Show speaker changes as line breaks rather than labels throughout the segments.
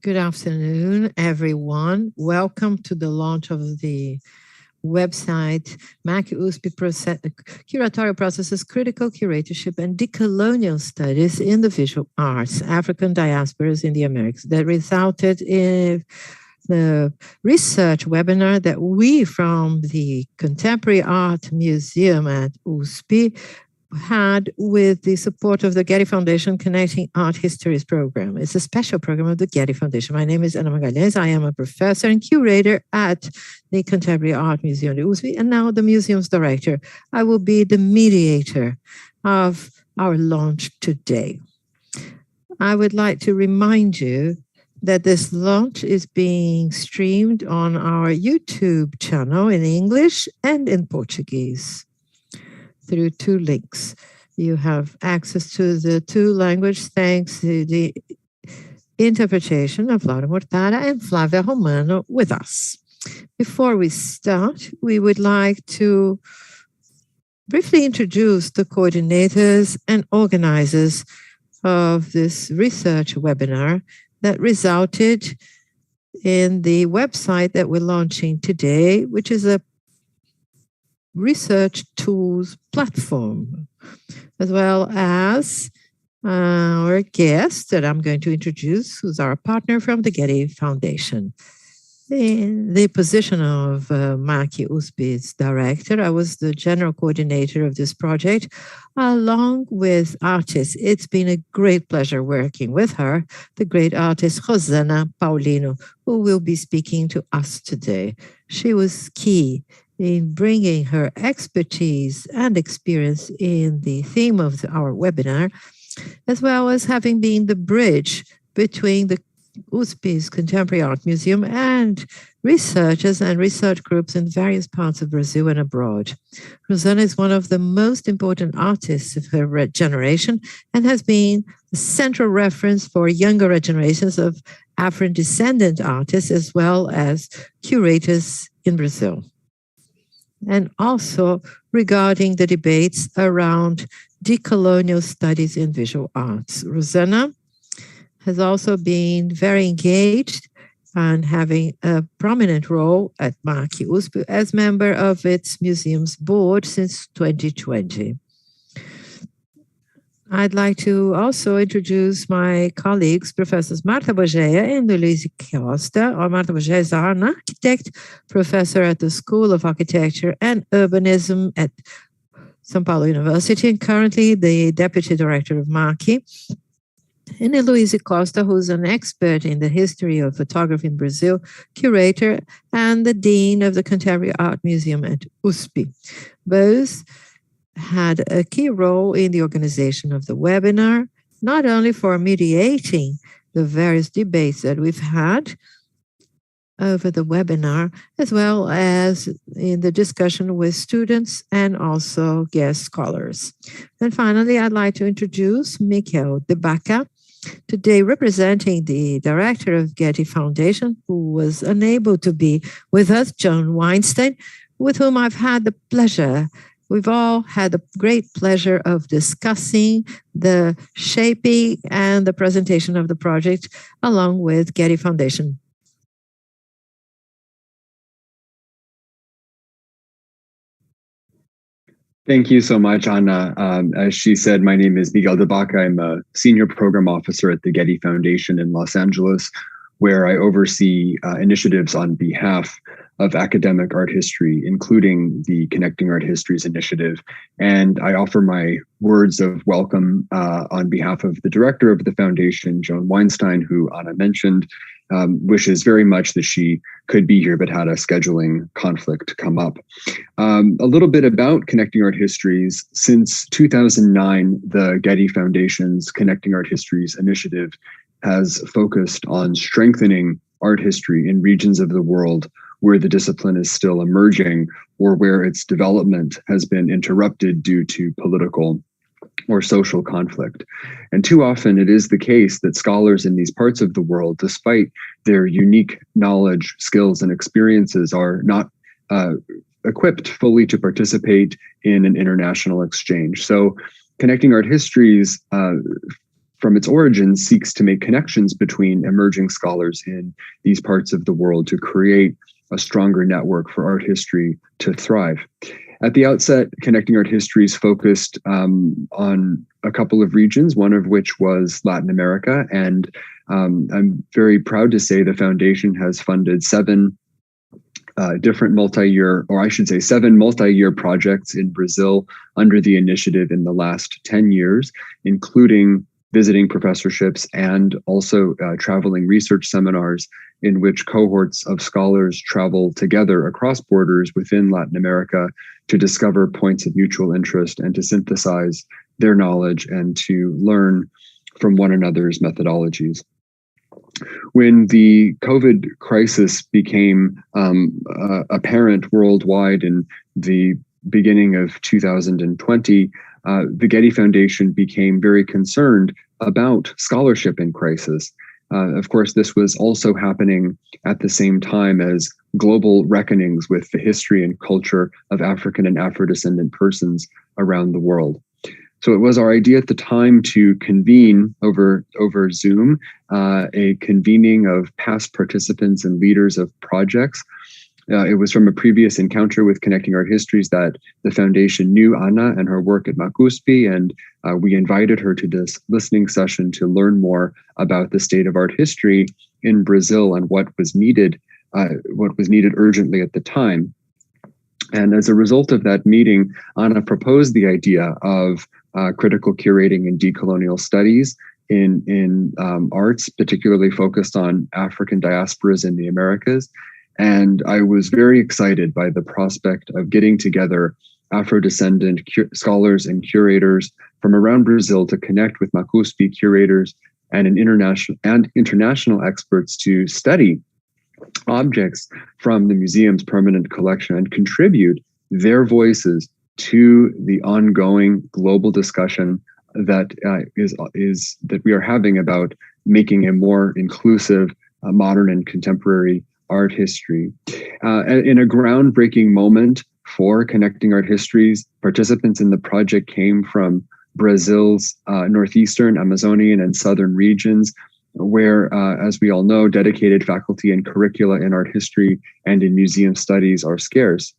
Good afternoon, everyone. Welcome to the launch of the website Usp Curatorial Processes, Critical Curatorship and Decolonial Studies in the Visual Arts, African Diasporas in the Americas, that resulted in the research webinar that we from the Contemporary Art Museum at Usp had with the support of the Getty Foundation Connecting Art Histories program. It's a special program of the Getty Foundation. My name is Ana Magalhães. I am a professor and curator at the Contemporary Art Museum at Usp, and now the museum's director. I will be the mediator of our launch today. I would like to remind you that this launch is being streamed on our YouTube channel in English and in Portuguese through two links. You have access to the two languages thanks to the interpretation of Laura Mortara and Flávia Romano with us. Before we start, we would like to briefly introduce the coordinators and organizers of this research webinar that resulted in the website that we're launching today, which is a research tools platform, as well as our guest that I'm going to introduce, who's our partner from the Getty Foundation. In the position of Maki Usp's director, I was the general coordinator of this project, along with artists. It's been a great pleasure working with her, the great artist Rosana Paulino, who will be speaking to us today. She was key in bringing her expertise and experience in the theme of our webinar, as well as having been the bridge between the Usp's Contemporary Art Museum and researchers and research groups in various parts of Brazil and abroad. Rosana is one of the most important artists of her generation and has been the central reference for younger generations of Afro-descendant artists as well as curators in Brazil. And also regarding the debates around decolonial studies in visual arts. Rosana has also been very engaged and having a prominent role at Maki Usp as member of its museum's board since 2020. I'd like to also introduce my colleagues, Professors Marta Bogeia and Luiz Costa. Marta Bogeia is an architect, professor at the School of Architecture and Urbanism at São Paulo University, and currently the deputy director of Maki. And Luiz Costa, who's an expert in the history of photography in Brazil, curator, and the dean of the Contemporary Art Museum at Usp. Both had a key role in the organization of the webinar, not only for mediating the various debates that we've had over the webinar, as well as in the discussion with students and also guest scholars. And finally, I'd like to introduce Michael De Baca, today representing the director of Getty Foundation, who was unable to be with us, John Weinstein, with whom I've had the pleasure. We've all had the great pleasure of discussing the shaping and the presentation of the project along with Getty Foundation.
Thank you so much, Ana. As she said, my name is Miguel De Baca. I'm a senior program officer at the Getty Foundation in Los Angeles, where I oversee initiatives on behalf of academic art history, including the Connecting Art Histories initiative. And I offer my words of welcome on behalf of the director of the foundation, Joan Weinstein, who Ana mentioned, wishes very much that she could be here, but had a scheduling conflict come up. A little bit about Connecting Art Histories. Since 2009, the Getty Foundation's Connecting Art Histories initiative has focused on strengthening art history in regions of the world where the discipline is still emerging or where its development has been interrupted due to political or social conflict. And too often it is the case that scholars in these parts of the world, despite their unique knowledge, skills, and experiences, are not equipped fully to participate in an international exchange. So Connecting Art Histories from its origins, seeks to make connections between emerging scholars in these parts of the world to create a stronger network for art history to thrive. At the outset, Connecting Art Histories focused on a couple of regions, one of which was Latin America. And I'm very proud to say the foundation has funded seven multi-year projects in Brazil under the initiative in the last 10 years, including visiting professorships and also traveling research seminars in which cohorts of scholars travel together across borders within Latin America to discover points of mutual interest and to synthesize their knowledge and to learn from one another's methodologies. When the COVID crisis became apparent worldwide in the beginning of 2020, the Getty Foundation became very concerned about scholarship in crisis. Of course, this was also happening at the same time as global reckonings with the history and culture of African and Afro-descendant persons around the world. So it was our idea at the time to convene over Zoom, a convening of past participants and leaders of projects. It was from a previous encounter with Connecting Art Histories that the foundation knew Ana and her work at Usp, and we invited her to this listening session to learn more about the state of art history in Brazil and what was needed urgently at the time. And as a result of that meeting, Ana proposed the idea of critical curating and decolonial studies in arts, particularly focused on African diasporas in the Americas. And I was very excited by the prospect of getting together Afro-descendant scholars and curators from around Brazil to connect with Usp curators and international experts to study objects from the museum's permanent collection and contribute their voices to the ongoing global discussion that that we are having about making a more inclusive, modern and contemporary art history. In a groundbreaking moment for Connecting Art Histories, participants in the project came from Brazil's northeastern, Amazonian, and southern regions, where, as we all know, dedicated faculty and curricula in art history and in museum studies are scarce.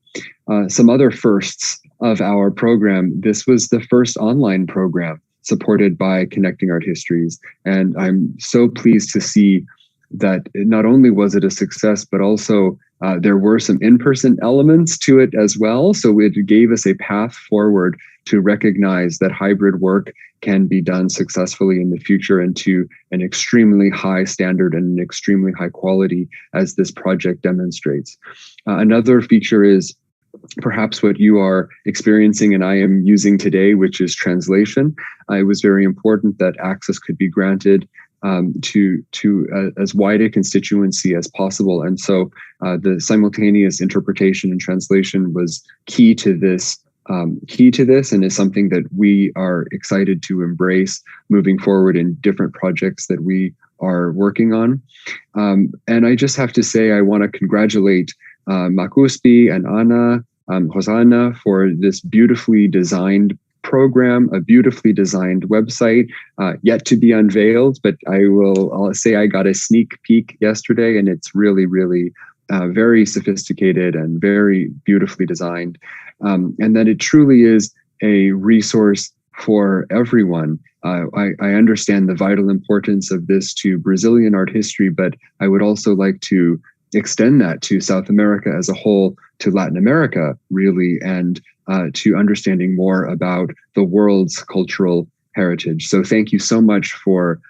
Some other firsts of our program: this was the first online program supported by Connecting Art Histories, and I'm so pleased to see that not only was it a success, but also there were some in-person elements to it as well. So it gave us a path forward to recognize that hybrid work can be done successfully in the future and to an extremely high standard and an extremely high quality, as this project demonstrates. Another feature is perhaps what you are experiencing and I am using today, which is translation. It was very important that access could be granted to as wide a constituency as possible. And so the simultaneous interpretation and translation was key to this and is something that we are excited to embrace moving forward in different projects that we are working on. And I just have to say, I want to congratulate Usp and Ana, Hosanna, for this beautifully designed program, a beautifully designed website, yet to be unveiled, but I'll say I got a sneak peek yesterday, and it's really, really very sophisticated and very beautifully designed. And that it truly is a resource for everyone. I understand the vital importance of this to Brazilian art history, but I would also like to extend that to South America as a whole, to Latin America, really, and to understanding more about the world's cultural heritage. So thank you so much for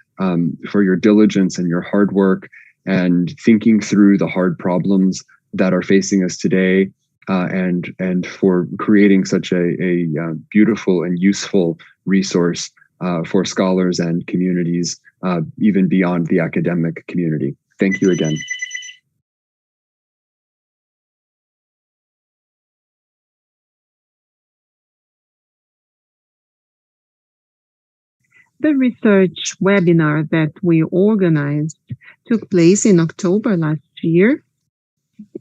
your diligence and your hard work and thinking through the hard problems that are facing us today, and for creating such a beautiful and useful resource for scholars and communities, even beyond the academic community. Thank you again.
The research webinar that we organized took place in October last year,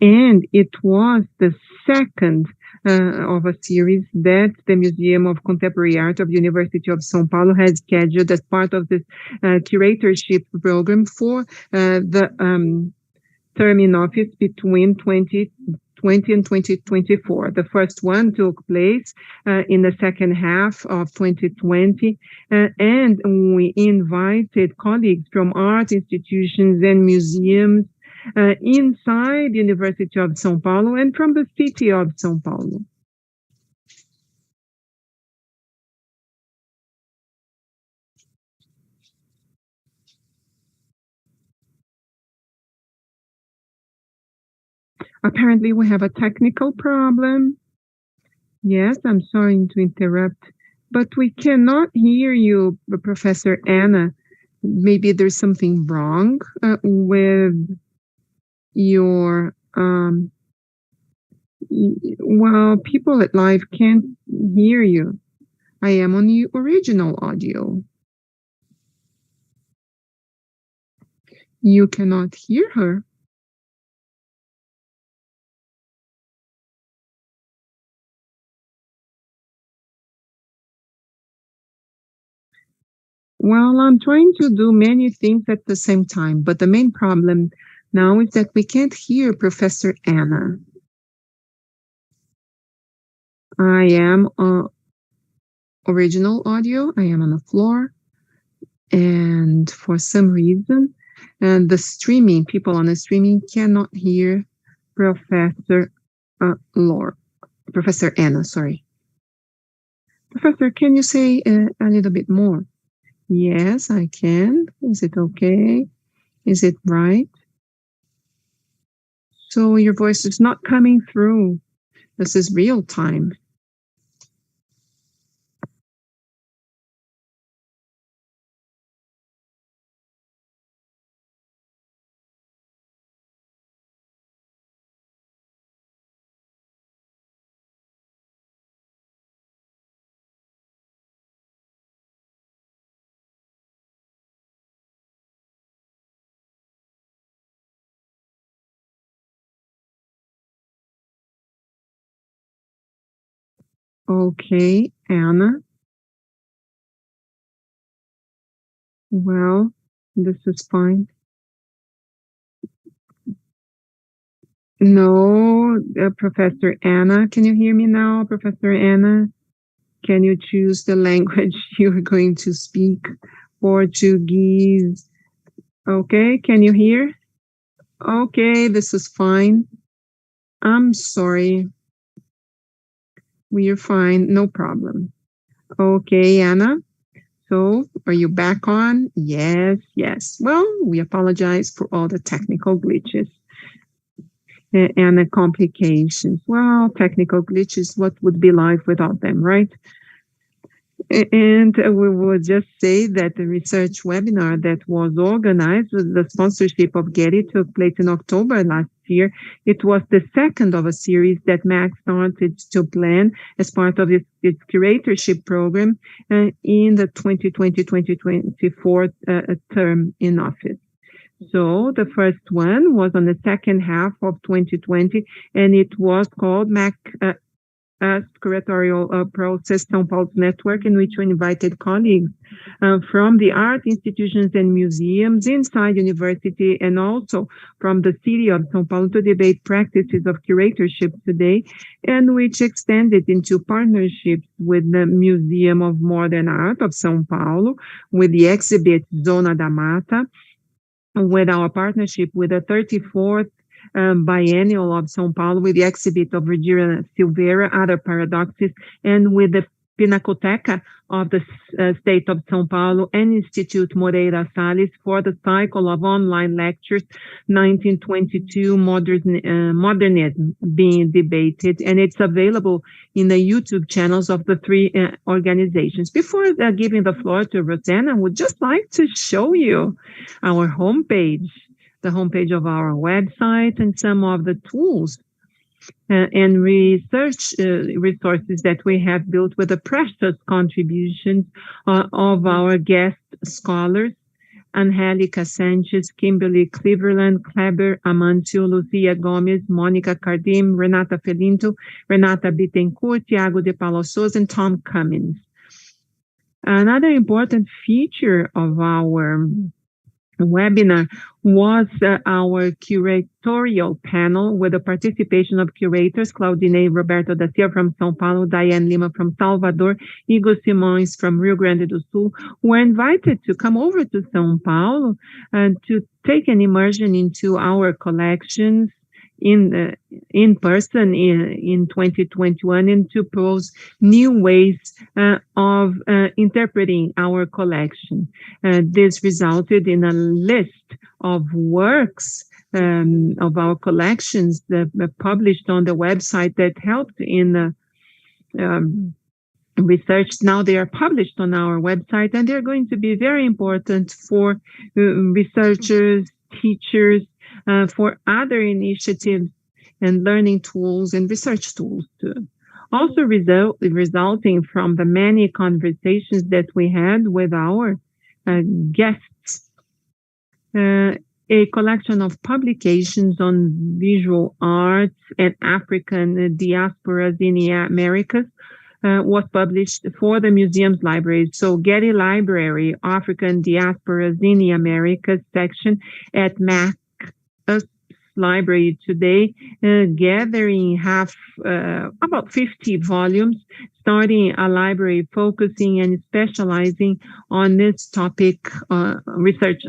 and it was the second of a series that the Museum of Contemporary Art of University of São Paulo has scheduled as part of this curatorship program for the term in office between 2020 and 2024. The first one took place in the second half of 2020, and we invited colleagues from art institutions and museums inside the University of São Paulo and from the city of São Paulo. Apparently, we have a technical problem. Yes, I'm sorry to interrupt, but we cannot hear you, Professor Anna. Maybe there's something wrong with your, well, people at live can't hear you. I am on the original audio. You cannot hear her. Well, I'm trying to do many things at the same time, but the main problem now is that we can't hear Professor Anna. I am original audio. I am on the floor. And for some reason, and the streaming, people on the streaming cannot hear Professor Professor Anna, sorry. Professor, can you say a little bit more? Yes, I can. Is it okay? Is it right? So your voice is not coming through. This is real time. Okay, Anna. Well, this is fine. No, Professor Anna, can you hear me now, Professor Anna? Can you choose the language you're going to speak? Portuguese. Okay, can you hear? Okay, this is fine. I'm sorry. We're fine, no problem. Okay, Anna. So, are you back on? Yes, yes. Well, we apologize for all the technical glitches and the complications. Well, technical glitches, what would be life without them, right? And we will just say that the research webinar that was organized with the sponsorship of Getty took place in October last year. It was the second of a series that Max started to plan as part of its curatorship program in the 2020-2024 term in office. So the first one was on the second half of 2020, and it was called Usp Curatorial Process São Paulo's network, in which we invited colleagues from the art institutions and museums inside university and also from the city of São Paulo to debate practices of curatorship today, and which extended into partnerships with the Museum of Modern Art of São Paulo, with the exhibit Zona da Mata, with our partnership with the 34th Biennial of São Paulo, with the exhibit of Virginia Silveira, Other Paradoxes, and with the Pinacoteca of the State of São Paulo and Institute Moreira Salles for the cycle of online lectures 1922 Modernism being debated, and it's available in the YouTube channels of the three organizations. Before giving the floor to Rosanna, I would just like to show you our homepage, the homepage of our website, and some of the tools and research resources that we have built with the precious contributions of our guest scholars Angélica Sanchez, Kimberly Cleveland, Kleber Amancio, Lucia Gomez, Monica Cardim, Renata Felinto, Renata Bittencourt, Tiago de Paulo Souza, and Tom Cummins. Another important feature of our webinar was our curatorial panel with the participation of curators Claudine Roberto da Silva from São Paulo, Diane Lima from Salvador, Igor Simões from Rio Grande do Sul, who were invited to come over to São Paulo and to take an immersion into our collections in person in 2021 and to propose new ways of interpreting our collection. This resulted in a list of works of our collections that published on the website that helped in research. Now they are published on our website, and they're going to be very important for researchers, teachers, for other initiatives and learning tools and research tools too. Also resulting from the many conversations that we had with our guests, a collection of publications on visual arts and African diasporas in the Americas was published for the museum's libraries. So Getty Library, African Diasporas in the Americas section at MAC library today, gathering about 50 volumes, starting a library focusing and specializing on this topic, research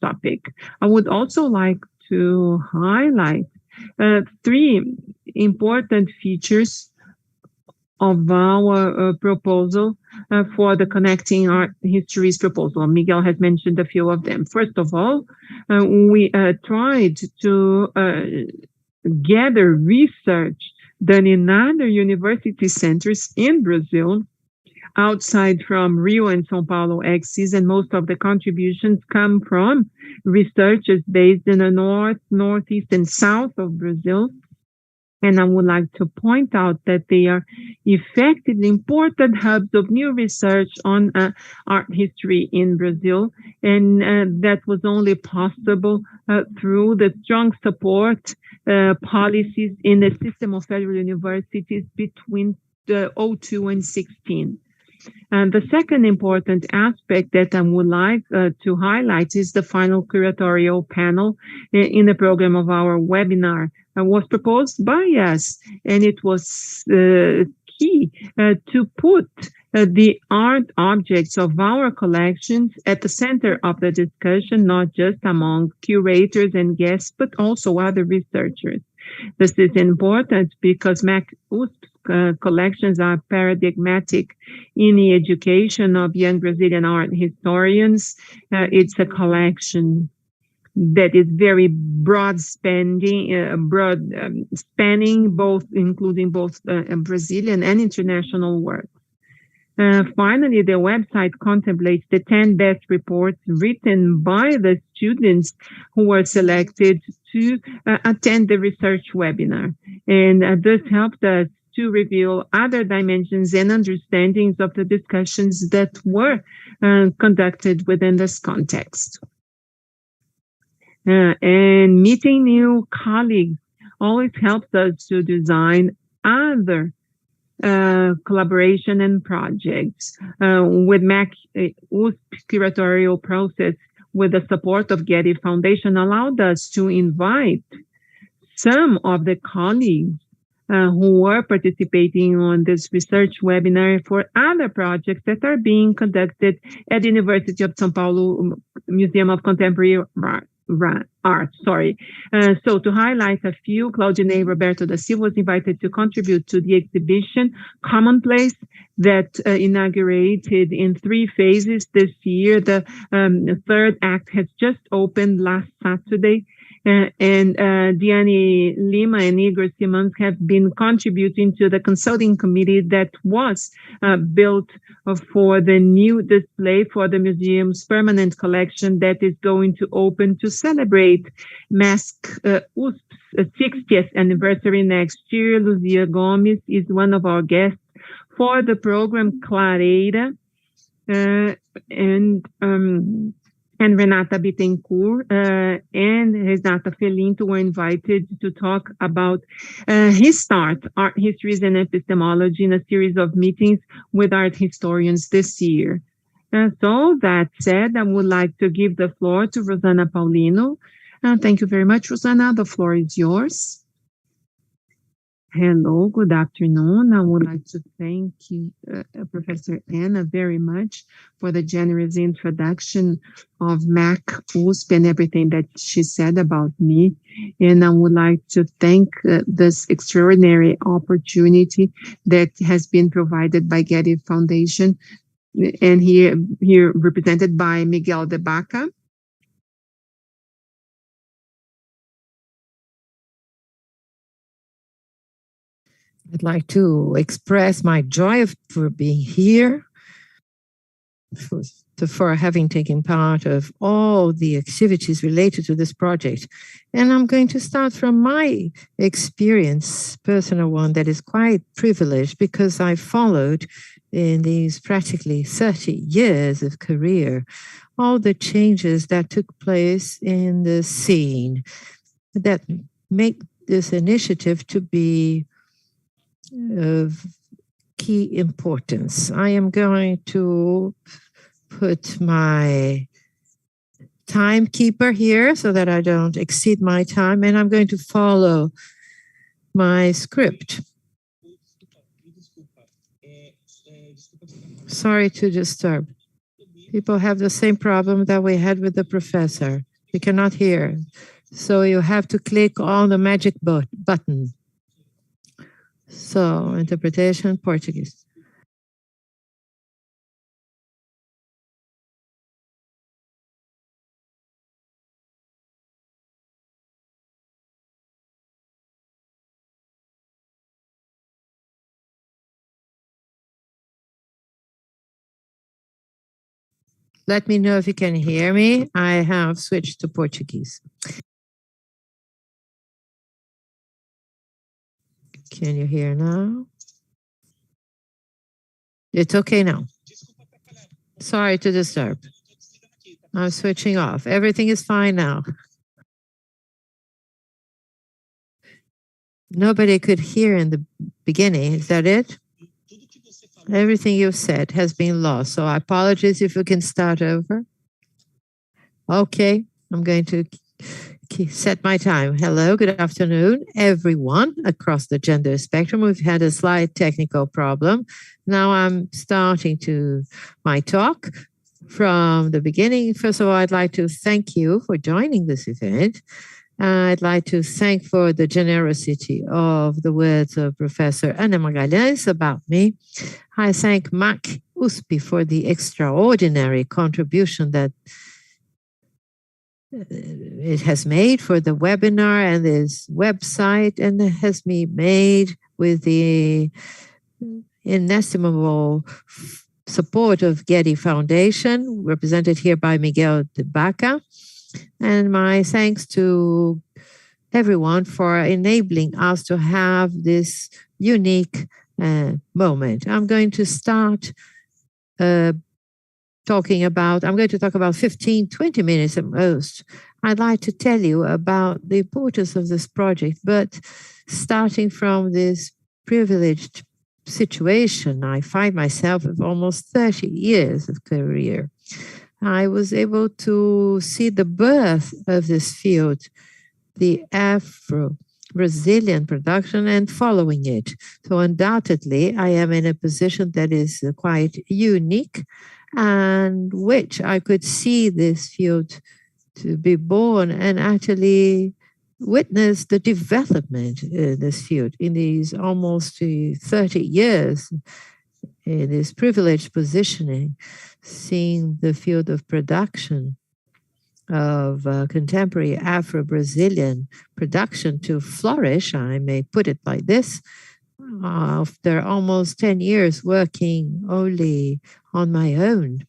topic. I would also like to highlight 3 important features of our proposal for the Connecting Art Histories proposal. Miguel has mentioned a few of them. First of all, we tried to gather research done in other university centers in Brazil, outside from Rio and São Paulo axes, and most of the contributions come from researchers based in the north, northeast, and south of Brazil. And I would like to point out that they are effectively important hubs of new research on art history in Brazil. And that was only possible through the strong support policies in the system of federal universities between 2002 and 2016. And the second important aspect that I would like to highlight is the final curatorial panel in the program of our webinar. Was proposed by us, and it was key to put the art objects of our collections at the center of the discussion, not just among curators and guests, but also other researchers. This is important because Usp collections are paradigmatic in the education of young Brazilian art historians. It's a collection that is very broad spanning, both including both Brazilian and international works. Finally, the website contemplates the 10 best reports written by the students who were selected to attend the research webinar. And this helped us to reveal other dimensions and understandings of the discussions that were conducted within this context. And meeting new colleagues always helps us to design other collaboration and projects. With Usp Curatorial Process, with the support of Getty Foundation, allowed us to invite some of the colleagues who were participating on this research webinar for other projects that are being conducted at the University of São Paulo Museum of Contemporary Art. So to highlight a few, Claudine Roberto da Silva was invited to contribute to the exhibition Commonplace that inaugurated in 3 phases this year. The third act has just opened last Saturday. And Diane Lima and Igor Simões have been contributing to the consulting committee that was built for the new display for the museum's permanent collection that is going to open to celebrate Usp's 60th anniversary next year. Lucia Gomez is one of our guests for the program Clareira. and Renata Bittencourt and Renata Felinto were invited to talk about his start, Art Histories and Epistemology, in a series of meetings with art historians this year. So that said, I would like to give the floor to Rosana Paulino. Thank you very much, Rosana. The floor is yours. Hello, good afternoon. I would like to thank you, Professor Anna, very much for the generous introduction of MAC USP and everything that she said about me. And I would like to thank this extraordinary opportunity that has been provided by Getty Foundation, and here represented by Miguel de Baca.
I'd like to express my joy for being here, for having taken part of all the activities related to this project. And I'm going to start from my experience, personal one, that is quite privileged because I followed in these practically 30 years of career all the changes that took place in the scene that make this initiative to be of key importance. I am going to put my timekeeper here so that I don't exceed my time, and I'm going to follow my script. Sorry to disturb. People have the same problem that we had with the professor. We cannot hear. So you have to click on the magic button. So, interpretation, Portuguese. Let me know if you can hear me. I have switched to Portuguese. Can you hear now? It's okay now. Sorry to disturb. I'm switching off. Everything is fine now. Nobody could hear in the beginning. Is that it? Everything you've said has been lost. So I apologize if you can start over. Okay, I'm going to set my time. Hello, good afternoon, everyone across the gender spectrum. We've had a slight technical problem. Now I'm starting to my talk from the beginning. First of all, I'd like to thank you for joining this event. I'd like to thank for the generosity of the words of Professor Ana Magalhães about me. I thank MAC USP for the extraordinary contribution that it has made for the webinar and this website, and it has been made with the inestimable support of Getty Foundation, represented here by Miguel de Baca. And my thanks to everyone for enabling us to have this unique moment. I'm going to start I'm going to talk about 15, 20 minutes at most. I'd like to tell you about the importance of this project, but starting from this privileged situation, I find myself with almost 30 years of career. I was able to see the birth of this field, the Afro-Brazilian production, and following it. So undoubtedly, I am in a position that is quite unique, and which I could see this field to be born and actually witness the development in this field in these almost 30 years in this privileged positioning, seeing the field of production of contemporary Afro-Brazilian production to flourish, I may put it like this. After almost 10 years working only on my own,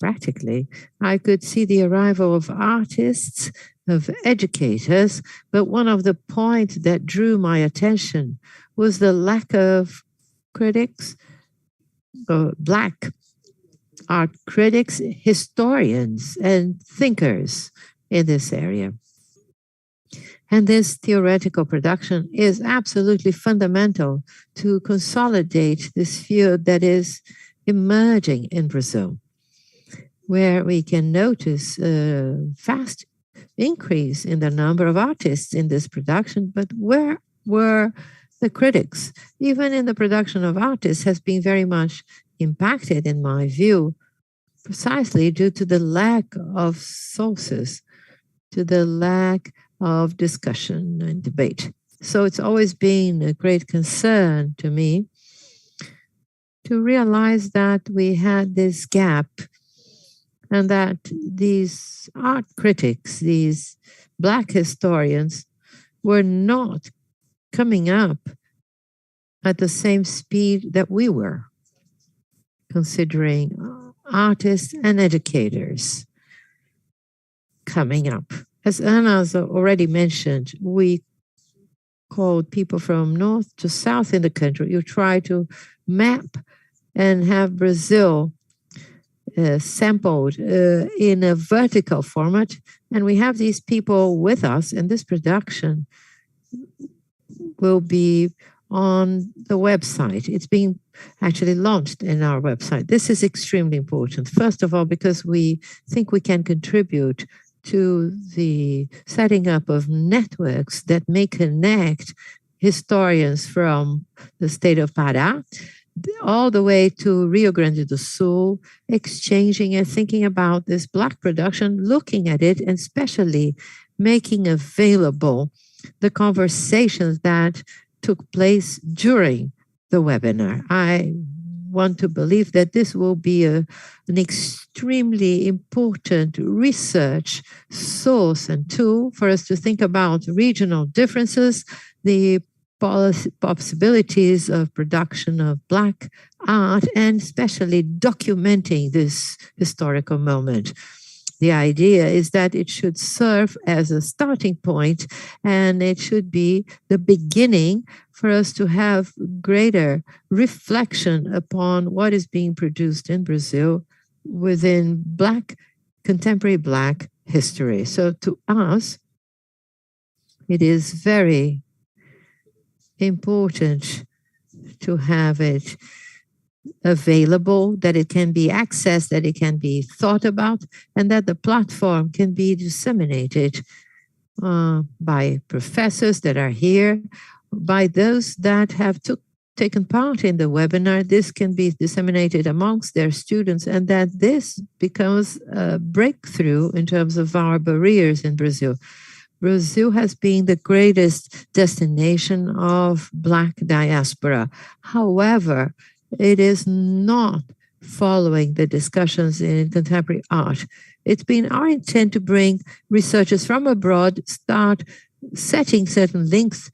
practically, I could see the arrival of artists, of educators, but one of the points that drew my attention was the lack of critics, Black art critics, historians, and thinkers in this area. And this theoretical production is absolutely fundamental to consolidate this field that is emerging in Brazil, where we can notice a fast increase in the number of artists in this production. But where were the critics? Even in the production of artists has been very much impacted, in my view, precisely due to the lack of sources, to the lack of discussion and debate. So it's always been a great concern to me to realize that we had this gap and that these art critics, these Black historians, were not coming up at the same speed that we were, considering artists and educators coming up. As Anna's already mentioned, we called people from north to south in the country. You try to map and have Brazil sampled in a vertical format. And we have these people with us, and this production will be on the website. It's being actually launched in our website. This is extremely important. First of all, because we think we can contribute to the setting up of networks that may connect historians from the state of Pará all the way to Rio Grande do Sul, exchanging and thinking about this Black production, looking at it, and especially making available the conversations that took place during the webinar. I want to believe that this will be an extremely important research source and tool for us to think about regional differences, the possibilities of production of Black art, and especially documenting this historical moment. The idea is that it should serve as a starting point, and it should be the beginning for us to have greater reflection upon what is being produced in Brazil within contemporary Black history. So to us, it is very important to have it available, that it can be accessed, that it can be thought about, and that the platform can be disseminated by professors that are here, by those that have taken part in the webinar. This can be disseminated amongst their students, and that this becomes a breakthrough in terms of our barriers in Brazil. Brazil has been the greatest destination of Black diaspora. However, it is not following the discussions in contemporary art. It's been our intent to bring researchers from abroad, start setting certain links,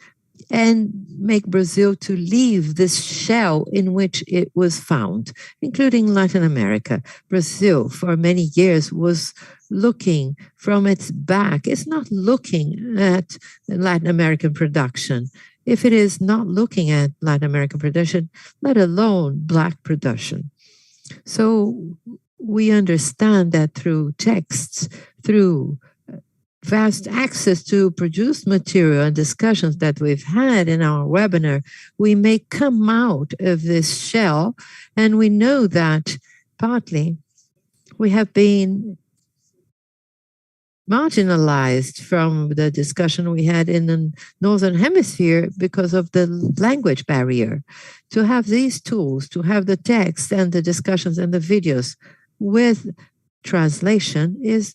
and make Brazil to leave this shell in which it was found, including Latin America. Brazil, for many years, was looking from its back. It's not looking at Latin American production. If it is not looking at Latin American production, let alone Black production. So we understand that through texts, through vast access to produced material and discussions that we've had in our webinar, we may come out of this shell. And we know that partly we have been marginalized from the discussion we had in the Northern Hemisphere because of the language barrier. To have these tools, to have the text and the discussions and the videos with translation is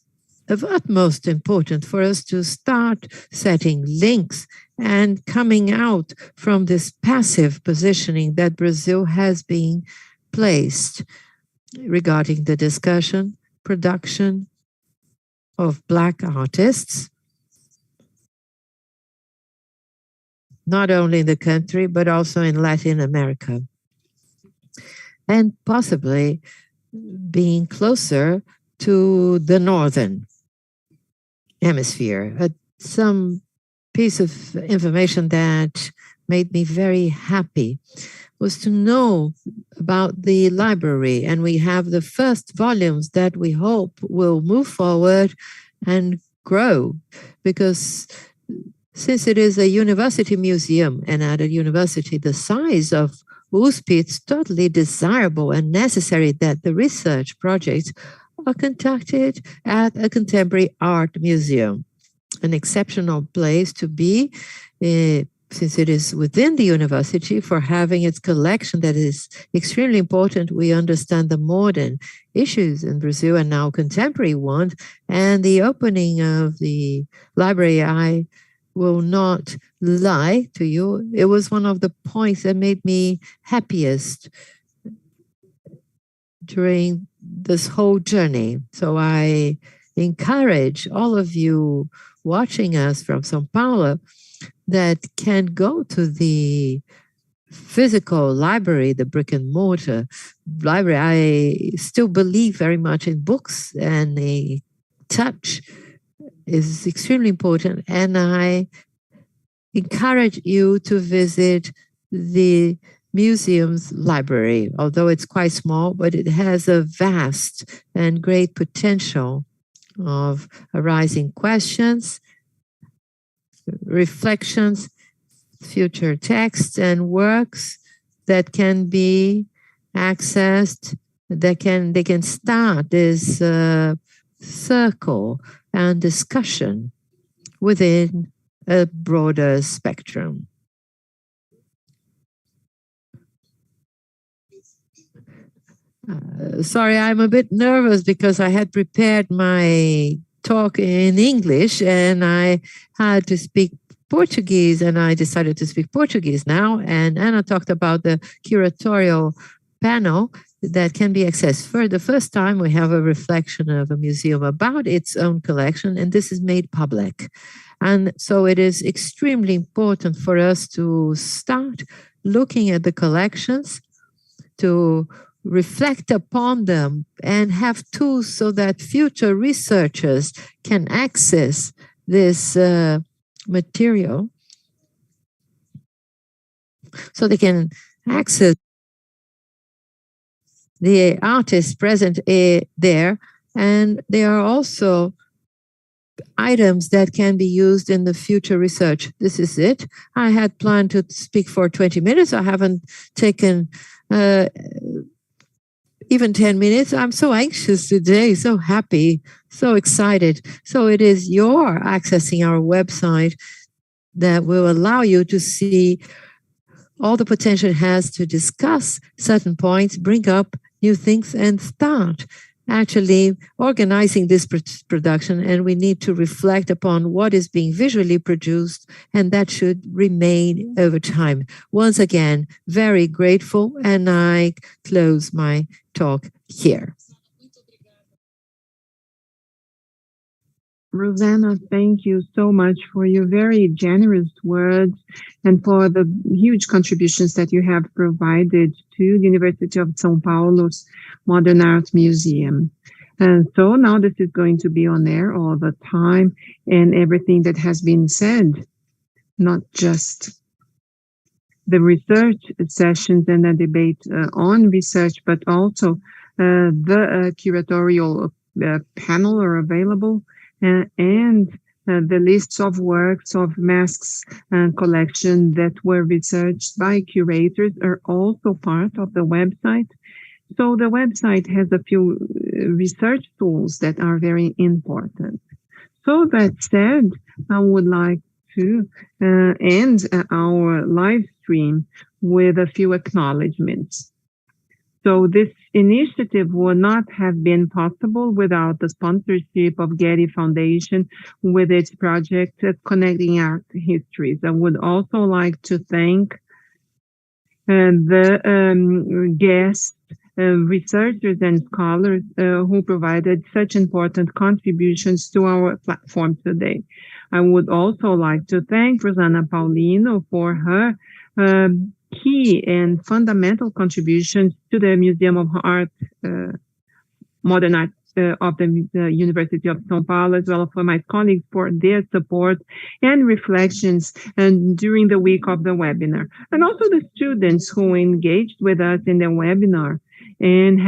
of utmost importance for us to start setting links and coming out from this passive positioning that Brazil has been placed regarding the discussion, production of Black artists, not only in the country, but also in Latin America, and possibly being closer to the Northern Hemisphere. Some piece of information that made me very happy was to know about the library. And we have the first volumes that we hope will move forward and grow, because since it is a university museum, and at a university the size of Usp, it's totally desirable and necessary that the research projects are conducted at a contemporary art museum, an exceptional place to be, since it is within the university, for having its collection that is extremely important. We understand the modern issues in Brazil and now contemporary ones, and the opening of the library, I will not lie to you, it was one of the points that made me happiest during this whole journey. So I encourage all of you watching us from São Paulo that can go to the physical library, the brick and mortar library. I still believe very much in books, and the touch is extremely important. And I encourage you to visit the museum's library, although it's quite small, but it has a vast and great potential of arising questions, reflections, future texts and works that can be accessed, they can start this circle and discussion within a broader spectrum. Sorry, I'm a bit nervous because I had prepared my talk in English and I had to speak Portuguese, and I decided to speak Portuguese now. And Anna talked about the curatorial panel that can be accessed. For the first time, we have a reflection of a museum about its own collection, and this is made public. And so it is extremely important for us to start looking at the collections, to reflect upon them, and have tools so that future researchers can access this material, so they can access the artists present there. And there are also items that can be used in the future research. This is it. I had planned to speak for 20 minutes. I haven't taken even 10 minutes. I'm so anxious today, so happy, so excited. So it is your accessing our website that will allow you to see all the potential it has to discuss certain points, bring up new things, and start actually organizing this production. And we need to reflect upon what is being visually produced, and that should remain over time. Once again, very grateful, and I close my talk here.
Rosanna, thank you so much for your very generous words and for the huge contributions that you have provided to the University of São Paulo's Modern Art Museum. And so now this is going to be on air all the time, and everything that has been said, not just the research sessions and the debate on research, but also the curatorial panel are available. And the lists of works of masks and collection that were researched by curators are also part of the website. So the website has a few research tools that are very important. So that said, I would like to end our live stream with a few acknowledgements. So this initiative would not have been possible without the sponsorship of Getty Foundation with its project Connecting Art Histories. I would also like to thank the guests, researchers and scholars who provided such important contributions to our platform today. I would also like to thank Rosanna Paulino for her key and fundamental contributions to the Museum of Art, Modern Art of the University of São Paulo, as well as for my colleagues for their support and reflections and during the week of the webinar. And also the students who engaged with us in the webinar and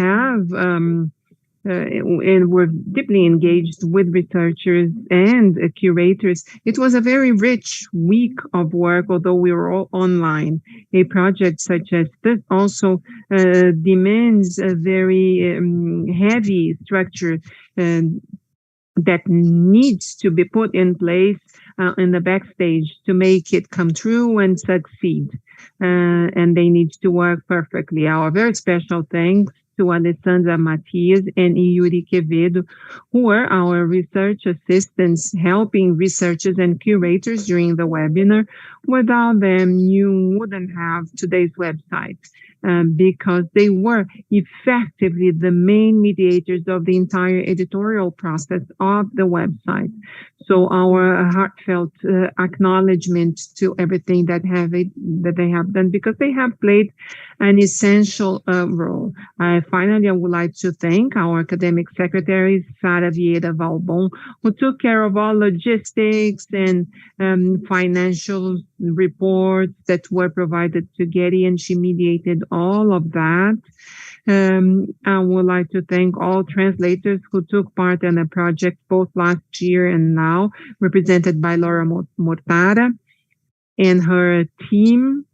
and were deeply engaged with researchers and curators. It was a very rich week of work, although we were all online. A project such as this also demands a very heavy structure that needs to be put in place in the backstage to make it come true and succeed. And they need to work perfectly. Our very special thanks to Alessandra Matias and Yuri Quevedo, who were our research assistants helping researchers and curators during the webinar. Without them, you wouldn't have today's website. Because they were effectively the main mediators of the entire editorial process of the website. So our heartfelt acknowledgement to everything that they have done, because they have played an essential role. Finally, I would like to thank our academic secretary, Sara Vieira Valbon, who took care of all logistics and financial reports that were provided to Getty, and she mediated all of that. I would like to thank all translators who took part in the project both last year and now, represented by Laura Mortara and her team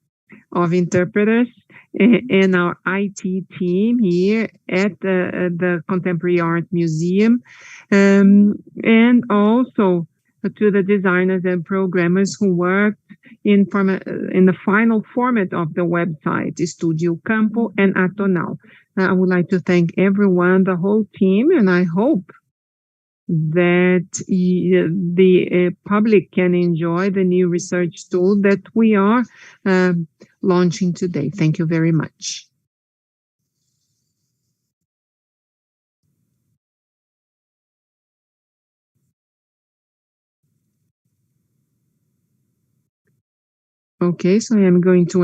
of interpreters, and our IT team here at the Contemporary Art Museum, and also to the designers and programmers who worked in the final format of the website, Studio Campo and Atonal. I would like to thank everyone, the whole team, and I hope that the public can enjoy the new research tool that we are launching today. Thank you very much. Okay, so I am going to